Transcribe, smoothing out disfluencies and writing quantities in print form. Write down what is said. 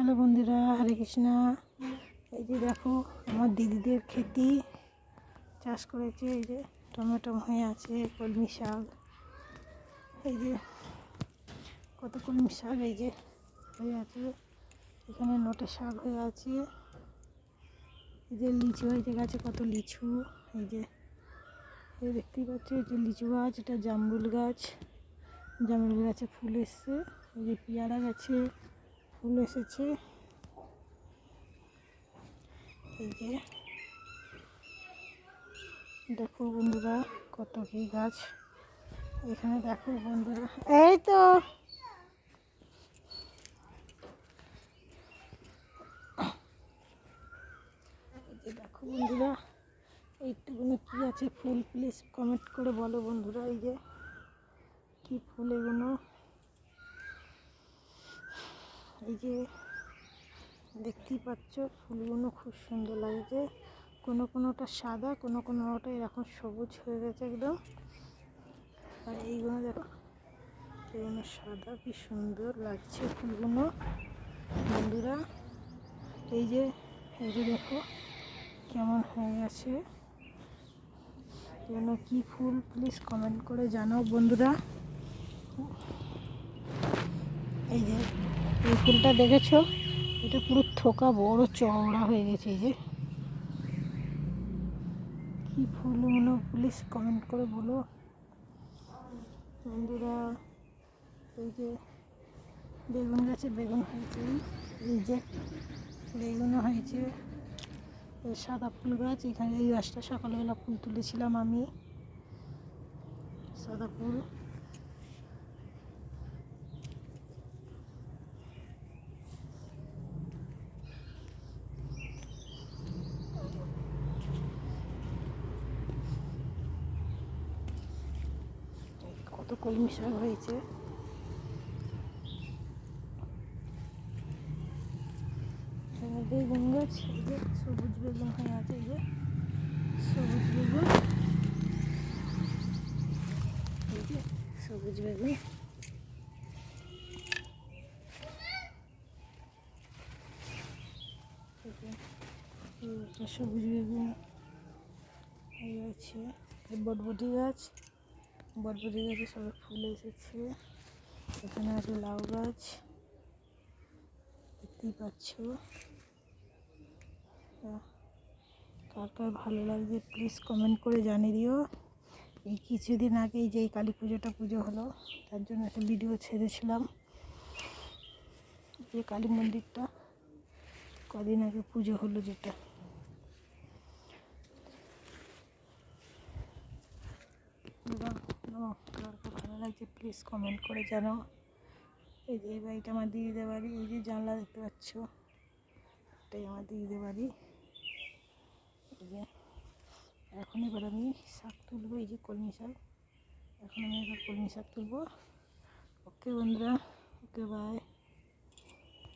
Hello বন্ধুরা, হরে কৃষ্ণা। এই যে দেখো আমার দিদিদের ক্ষেতি চাষ করেছে। এই যে টমেটো হয়ে আছে, কলমি শাক, এই যে কত কলমি শাক এই যে হয়ে আছে। এখানে নোটে শাক হয়ে আছে। এই যে লিচু হয়েছে গাছে, কত লিচু। এই যে দেখতেই পাচ্ছি, এটা লিচু গাছ, এটা জামরুল গাছ। জামরুল গাছে ফুল এসছে। এই যে পেয়ারা গাছে ফুল এসেছে। এই যে দেখো বন্ধুরা কত কি গাছ এখানে দেখো বন্ধুরা। এই তো এই যে দেখো বন্ধুরা, এইটুকুনে কি আছে ফুল, প্লিজ কমেন্ট করে বলো বন্ধুরা। এই যে কি ফুল এগুলো, এই যে দেখতেই পাচ্ছ ফুলগুলো খুব সুন্দর লাগছে। কোনোটা সাদা, কোনোটা এরকম সবুজ হয়ে গেছে একদম। আর এইগুলো দেখো, এগুলো সাদা, কি সুন্দর লাগছে ফুলগুলো বন্ধুরা। এই যে দেখো কেমন হয়ে গেছে। এগুলো কি ফুল, প্লিজ কমেন্ট করে জানাও বন্ধুরা। এই যে এই ফুলটা দেখেছো, এটা পুরো থোকা বড় চওড়া হয়ে গেছে। এই যে কি ফুলগুলো, প্লিজ কমেন্ট করে বলো বন্ধুরা। এই যে বেগুন গাছে বেগুন হয়েছে, এই যে বেগুনও হয়েছে। সাদা ফুল গাছ, এখানে এই গাছটা সকালবেলা ফুল তুলেছিলাম আমি, সাদা ফুল। কত কলমি শাক হয়েছে। বেগুন গাছ, এই যে সবুজ বেগুন হয়ে আছে। এই যে সবুজ বেগুন, এই যে সবুজ বেগুন। সবুজ বেগুন এই আছে। বটবটি গাছ, বটবটি গাছে সবাই ফুল এসেছে। এখানে আছে লাউ গাছ, দেখতেই পাচ্ছ। কার কার ভালো লাগছে প্লিজ কমেন্ট করে জানিয়ে দিও। এই কিছুদিন আগেই যে এই কালী পুজো হলো, তার জন্য একটা ভিডিও ছেড়েছিলাম। যে কালী মন্দিরটা কদিন আগে পুজো হলো, যেটা কার কার ভালো লাগছে প্লিজ কমেন্ট করে জানাও। এই যে এই বাড়িটা আমার দিদিদের বাড়ি। এই যে জানলা দেখতে পাচ্ছ, এটাই আমার দিদিদের বাড়ি। এই যে এখন এবার আমি শাক তুলবো, এই যে কলমি শাক। এখন আমি এবার কলমি শাক তুলবো। ওকে বন্ধুরা, ওকে বাই।